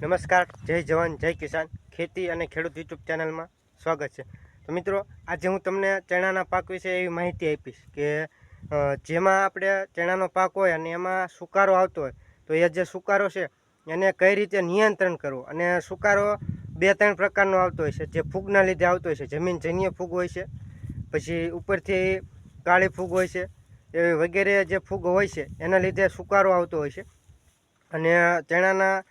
નમસ્કાર, જય જવાન જય કિસાન, ખેતી અને ખેડૂત યુટ્યુબ ચેનલમાં સ્વાગત છે. તો મિત્રો, આજે હું તમને ચણાના પાક વિશે એવી માહિતી આપીશ કે જેમાં આપણે ચણાનો પાક હોય અને એમાં સુકારો આવતો હોય તો એ જે સુકારો છે એને કઈ રીતે નિયંત્રણ કરવું. અને સુકારો 2-3 પ્રકારનો આવતો હોય છે. જે ફૂગના લીધે આવતો હોય છે, જમીનજન્ય ફૂગ હોય છે, પછી ઉપરથી કાળી ફૂગ હોય છે, એવી વગેરે જે ફૂગ હોય છે એના લીધે સુકારો આવતો હોય છે. અને ચણાના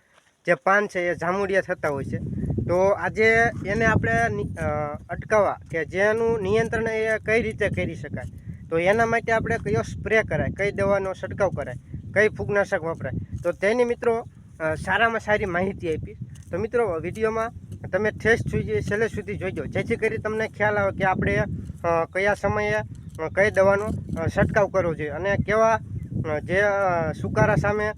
જે પાન છે એ જામુડિયા થતા હોય છે. તો આજે એને આપણે અટકાવવા કે જેનું નિયંત્રણ એ કઈ રીતે કરી શકાય, તો એના માટે આપણે કયો સ્પ્રે કરાય, કઈ દવાનો છંટકાવ કરાય, કઈ ફૂગનાશક વપરાય, તો તેની મિત્રો સારામાં સારી માહિતી આપીશ. તો મિત્રો, વિડીયોમાં તમે છેલ્લે સુધી જોઈજો, જેથી કરી તમને ખ્યાલ આવે કે આપણે કયા સમયે કઈ દવાનો છંટકાવ કરવો જોઈએ અને કેવા જે સુકારા સામે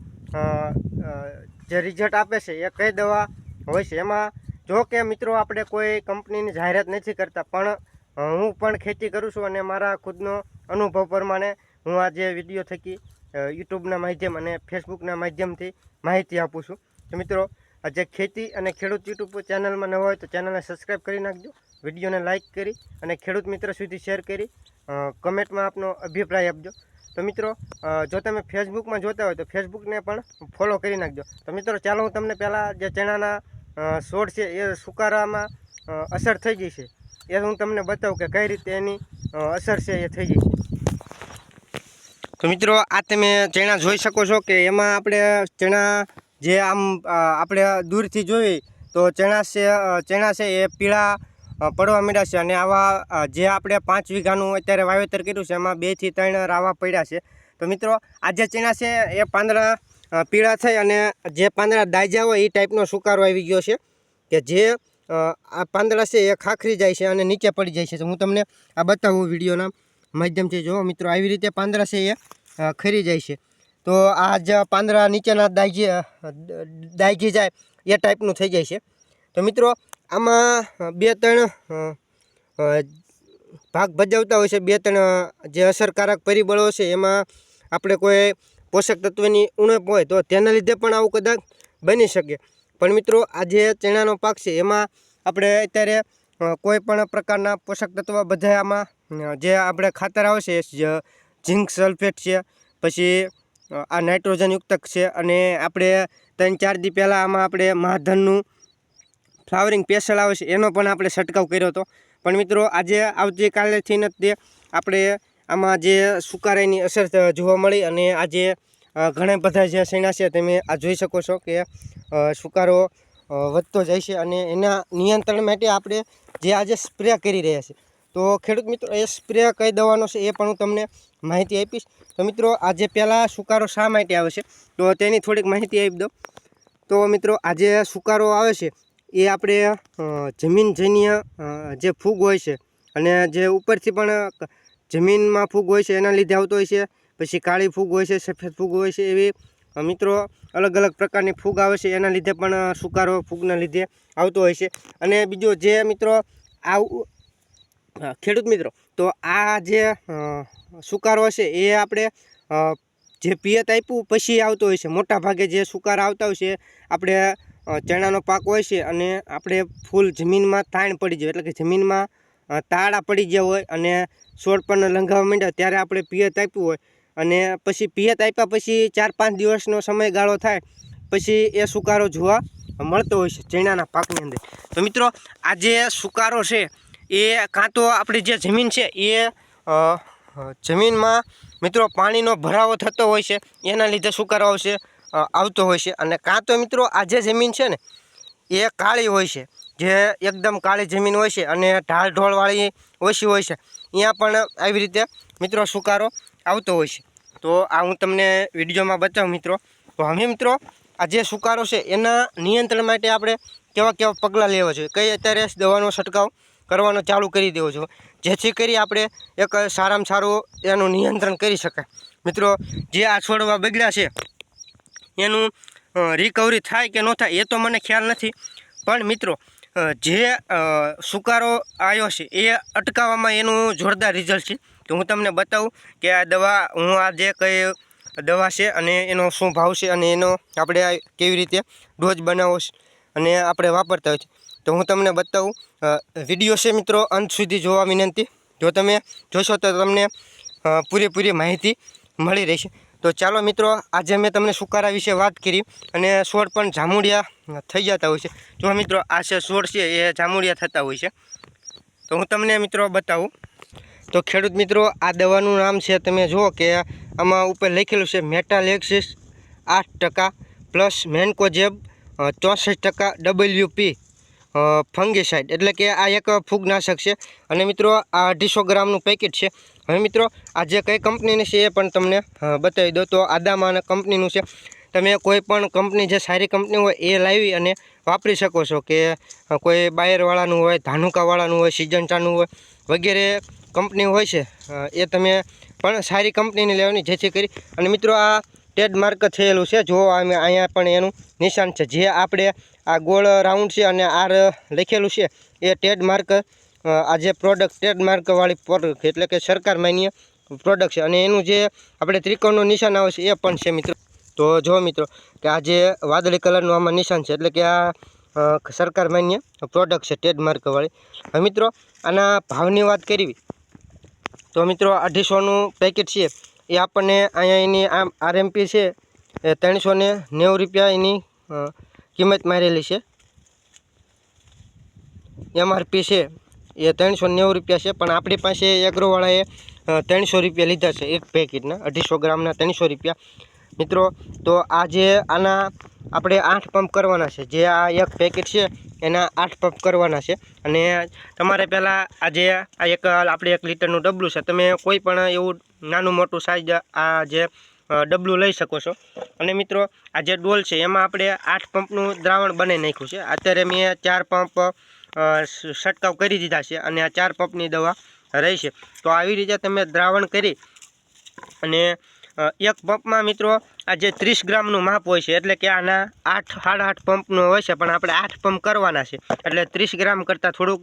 જે રિઝલ્ટ આપે છે એ કઈ દવા હોય છે. એમાં જો કે મિત્રો આપણે કોઈ કંપનીની જાહેરાત નથી કરતા, પણ હું પણ ખેતી કરું છું અને મારા ખુદનો અનુભવ પ્રમાણે હું આ જે વિડીયો થકી યુટ્યુબના માધ્યમ અને ફેસબુકના માધ્યમથી માહિતી આપું છું. તો મિત્રો, જે ખેતી અને ખેડૂત યુટ્યુબ ચેનલમાં ન હોય તો ચેનલને સબસ્ક્રાઈબ કરી નાખજો, વિડીયોને લાઇક કરી અને ખેડૂત મિત્ર સુધી શેર કરી કમેન્ટમાં આપનો અભિપ્રાય આપજો. તો મિત્રો, જો તમે ફેસબુકમાં જોતા હોય તો ફેસબુકને પણ ફોલો કરી નાખજો. તો મિત્રો, ચાલો હું તમને પહેલાં જે ચણાના છોડ છે એ સુકારામાં અસર થઈ ગઈ છે એ હું તમને બતાવું કે કઈ રીતે એની અસર છે એ થઈ ગઈ છે. તો મિત્રો, આ તમે ચણા જોઈ શકો છો કે એમાં આપણે ચણા જે આમ આપણે દૂરથી જોઈએ તો ચણા છે એ પીળા પડવા માંડ્યા છે. અને આવા જે આપણે 5 વીઘાનું અત્યારે વાવેતર કર્યું છે એમાં 2 થી 3 રાવા પડ્યા છે. તો મિત્રો, આ જે ચણા છે એ પાંદડા પીળા થઈ અને જે પાંદડા દાજ્યા હોય એ ટાઈપનો સુકારો આવી ગયો છે કે જે આ પાંદડા છે એ ખાખરી જાય છે અને નીચે પડી જાય છે. તો હું તમને આ બતાવું વિડીયોના માધ્યમથી. જો મિત્રો, આવી રીતે પાંદડા છે એ ખરી જાય છે. તો આ જે પાંદડા નીચેના દાગી જાય એ ટાઈપનું થઈ જાય છે. તો મિત્રો, આમાં 2-3 ભાગ ભજવતા હોય છે. 2-3 જે અસરકારક પરિબળો છે એમાં આપણે કોઈ પોષક તત્વની ઉણપ હોય તો તેના લીધે પણ આવું કદાચ બની શકે. પણ મિત્રો, આ જે ચણાનો પાક છે એમાં આપણે અત્યારે કોઈ પણ પ્રકારના પોષક તત્વ બધા આમાં જે આપણે ખાતર આવશે, ઝીંક સલ્ફેટ છે, પછી આ નાઇટ્રોજનયુક્ત છે, અને આપણે 3-4 દી પહેલાં આમાં આપણે મહાધનનું ફ્લાવરિંગ પેશલ આવે છે એનો પણ આપણે છંટકાવ કર્યો હતો. પણ મિત્રો, આજે આવતીકાલેથી નથી આપણે આમાં જે સુકારાની અસર જોવા મળી અને આજે ઘણા બધા જે સૈણા છે તમે આ જોઈ શકો છો કે સુકારો વધતો જાય છે. અને એના નિયંત્રણ માટે આપણે જે આજે સ્પ્રે કરી રહ્યા છીએ, તો ખેડૂત મિત્રો એ સ્પ્રે કઈ દવાનો છે એ પણ હું તમને માહિતી આપીશ. તો મિત્રો, આજે પહેલાં સુકારો શા માટે આવે છે તો તેની થોડીક માહિતી આપી દો. તો મિત્રો, આજે સુકારો આવે છે એ આપણે જમીનજન્ય જે ફૂગ હોય છે અને જે ઉપરથી પણ જમીનમાં ફૂગ હોય છે એના લીધે આવતો હોય છે. પછી કાળી ફૂગ હોય છે, સફેદ ફૂગ હોય છે, એવી મિત્રો અલગ અલગ પ્રકારની ફૂગ આવે છે એના લીધે પણ સુકારો ફૂગના લીધે આવતો હોય છે. અને બીજો જે મિત્રો ખેડૂત મિત્રો, તો આ જે સુકારો છે એ આપણે જે પિયત આપ્યું પછી આવતો હોય છે. મોટા ભાગે જે સુકારા આવતા હોય છે આપણે ચણાનો પાક હોય છે અને આપણે ફૂલ જમીનમાં તાણ પડી જાય, એટલે કે જમીનમાં તાળા પડી ગયા હોય અને છોડ પણ લંઘાવા માંડ્યા ત્યારે આપણે પિયત આપ્યું હોય અને પછી પિયત આપ્યા પછી 4-5 દિવસનો સમયગાળો થાય પછી એ સુકારો જોવા મળતો હોય છે ચણાના પાકની અંદર. તો મિત્રો, આ જે સુકારો છે એ કાં તો આપણી જે જમીન છે એ જમીનમાં મિત્રો પાણીનો ભરાવો થતો હોય છે એના લીધે સુકારો આવતો હોય છે. અને કાં તો મિત્રો, આ જે જમીન છે ને એ કાળી હોય છે, જે એકદમ કાળી જમીન હોય છે અને ઢાળ ઢોળવાળી ઓછી હોય છે, અહીંયા પણ આવી રીતે મિત્રો સુકારો આવતો હોય છે. તો આ હું તમને વિડીયોમાં બતાવું મિત્રો. તો હવે મિત્રો, આ જે સુકારો છે એના નિયંત્રણ માટે આપણે કેવા પગલાં લેવા જોઈએ, કઈ અત્યારે દવાનો છંટકાવ કરવાનો ચાલુ કરી દેવો જોઈએ, જેથી કરી આપણે એક સારામાં સારું એનું નિયંત્રણ કરી શકાય. મિત્રો, જે આ છોડવા બગડ્યા છે એનું રિકવરી થાય કે ન થાય એ તો મને ખ્યાલ નથી, પણ મિત્રો જે સુકારો આવ્યો છે એ અટકાવવામાં એનું જોરદાર રિઝલ્ટ છે. તો હું તમને બતાવું કે આ દવા હું આ જે કંઈ દવા છે અને એનો શું ભાવ છે અને એનો આપણે કેવી રીતે ડોઝ બનાવવો છે અને આપણે વાપરતા હોય છે તો હું તમને બતાવું. વિડીયો છે મિત્રો અંત સુધી જોવા વિનંતી. જો તમે જોશો તો તમને પૂરેપૂરી માહિતી મળી રહેશે. તો ચાલો મિત્રો, આજે મેં તમને સુકારા વિશે વાત કરી અને છોડ પણ જામુડિયા થઈ જતા હોય છે. જો મિત્રો આ છે છોડ છે એ જામુડિયા થતા હોય છે. તો હું તમને મિત્રો બતાવું. તો ખેડૂત મિત્રો, આ દવાનું નામ છે, તમે જુઓ કે આમાં ઉપર લખેલું છે મેટાલેક્સિસ 8% પ્લસ મેન્કોજેબ 64% WP ફંગીસાઇડ, એટલે કે આ એક ફૂગનાશક છે. અને મિત્રો આ 250 ગ્રામનું પેકેટ છે. હવે મિત્રો આ જે કઈ કંપનીની છે એ પણ તમને બતાવી દો. તો આદામા કંપનીનું છે. તમે કોઈ પણ કંપની જે સારી કંપની હોય એ લાવી અને વાપરી શકો છો. કે કોઈ બાયરવાળાનું હોય, ધાનુકાવાળાનું હોય, સિજન્ટાનું હોય, વગેરે કંપની હોય છે એ તમે પણ સારી કંપનીની લેવાની, જેથી કરી. અને મિત્રો આ ટ્રેડમાર્ક થયેલું છે. જો અહીંયા પણ એનું નિશાન છે. જે આપણે આ ગોળ રાઉન્ડ છે અને આર લખેલું છે એ ટ્રેડમાર્ક, આ જે પ્રોડક્ટ ટ્રેડમાર્કવાળી પ્રોડક્ટ, એટલે કે સરકાર માન્ય પ્રોડક્ટ છે. અને એનું જે આપણે ત્રિકોણનું નિશાન આવે છે એ પણ છે મિત્રો. તો જો મિત્રો કે આ જે વાદળી કલરનું આમાં નિશાન છે, એટલે કે આ સરકાર માન્ય પ્રોડક્ટ છે ટ્રેડમાર્કવાળી. હવે મિત્રો આના ભાવની વાત કરવી તો મિત્રો 250નું પેકેટ છે એ આપણને અહીંયા એની આમ RMP છે એ 390 રૂપિયા એની કિંમત મારેલી છે. MRP છે એ 390 રૂપિયા છે. પણ આપણી પાસે એગ્રોવાળાએ 300 રૂપિયા લીધા છે એક પેકેટના. 250 ગ્રામના 300 રૂપિયા મિત્રો. તો આ જે આના આપણે 8 પંપ કરવાના છે. જે આ એક પેકેટ છે એના 8 પંપ કરવાના છે. અને તમારે પહેલાં આજે આ એક આપણે 1 લીટરનું ડબલું છે, તમે કોઈ પણ એવું નાનું મોટું સાઈઝ આ જે ડબલું લઈ શકો છો. અને મિત્રો આ જે ડોલ છે એમાં આપણે 8 પંપનું દ્રાવણ બનાવી નાખ્યું છે. અત્યારે મેં 4 પંપ છંટકાવ કરી દીધા છે અને આ 4 પંપની દવા રહી છે. તો આવી રીતે તમે દ્રાવણ કરી અને એક પંપમાં મિત્રો આ જે 30 ગ્રામનું માપ હોય છે, એટલે કે આના 8.5 પંપનું હોય છે, પણ આપણે 8 પંપ કરવાના છે. એટલે 30 ગ્રામ કરતાં થોડુંક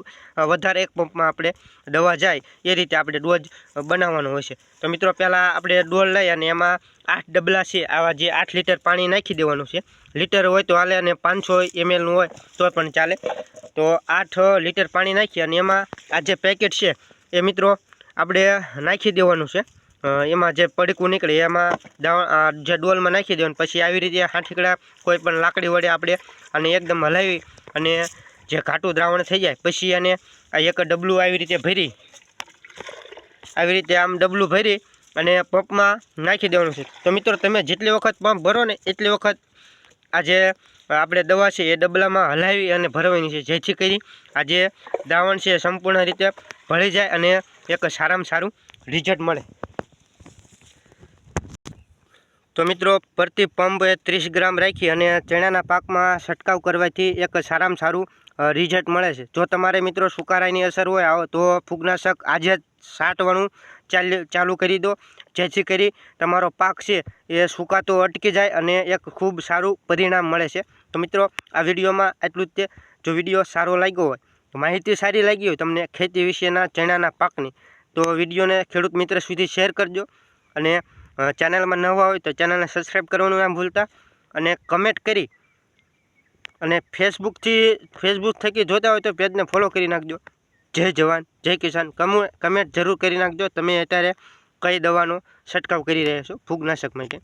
વધારે એક પંપમાં આપણે દવા જાય એ રીતે આપણે ડોઝ બનાવવાનો હોય છે. તો મિત્રો પહેલાં આપણે ડોલ લઈ અને એમાં 8 ડબલા છે, આવા જે 8 લીટર પાણી નાખી દેવાનું છે. લીટર હોય તો હાલે અને 500 mlનું હોય તો પણ ચાલે. તો 8 લીટર પાણી નાખી અને એમાં આ જે પેકેટ છે એ મિત્રો આપણે નાખી દેવાનું છે. એમાં જે પડીકું નીકળે એમાં જે ડોલમાં નાખી દેવાનું. પછી આવી રીતે હાથીકડા કોઈ પણ લાકડી વડે આપણે અને એકદમ હલાવી અને જે ઘાટું દ્રાવણ થઈ જાય પછી અને આ એક ડબલું આવી રીતે ભરી, આવી રીતે આમ ડબલું ભરી અને પંપમાં નાખી દેવાનું છે. તો મિત્રો તમે જેટલી વખત પંપ ભરો ને એટલી વખત આ જે આપણે દવા છે એ ડબલામાં હલાવી અને ભરવાની છે, જેથી કરી આ જે દ્રાવણ છે સંપૂર્ણ રીતે ભળી જાય અને એક સારામાં સારું રિઝલ્ટ મળે. તો મિત્રો પ્રતિ પંપ 30 ગ્રામ રાખી અને ચણાના પાકમાં છંટકાવ કરવાથી એક સારામાં સારું રિઝલ્ટ મળે છે. જો તમારે મિત્રો સુકારાની અસર હોય તો ફૂગનાશક આજે છાંટવાનું ચાલુ કરી દો, જેથી કરી તમારો પાક છે એ સુકાતો અટકી જાય અને એક ખૂબ સારું પરિણામ મળે છે. તો મિત્રો આ વિડીયોમાં એટલું જ તે. જો વિડીયો સારો લાગ્યો હોય, માહિતી સારી લાગી હોય તમને ખેતી વિશેના ચણાના પાકની, તો વિડીયોને ખેડૂત મિત્ર સુધી શેર કરજો. અને ચેનલમાં નવા હોય તો ચેનલને સબસ્ક્રાઈબ કરવાનું ના ભૂલતા. અને કમેન્ટ કરી અને ફેસબુક થકી જોતા હોય તો પેજને ફોલો કરી નાખજો. જય જવાન જય કિસાન કમેન્ટ જરૂર કરી નાખજો તમે અત્યારે કઈ દવાનો છંટકાવ કરી રહ્યા છો ફૂગનાશક માટે.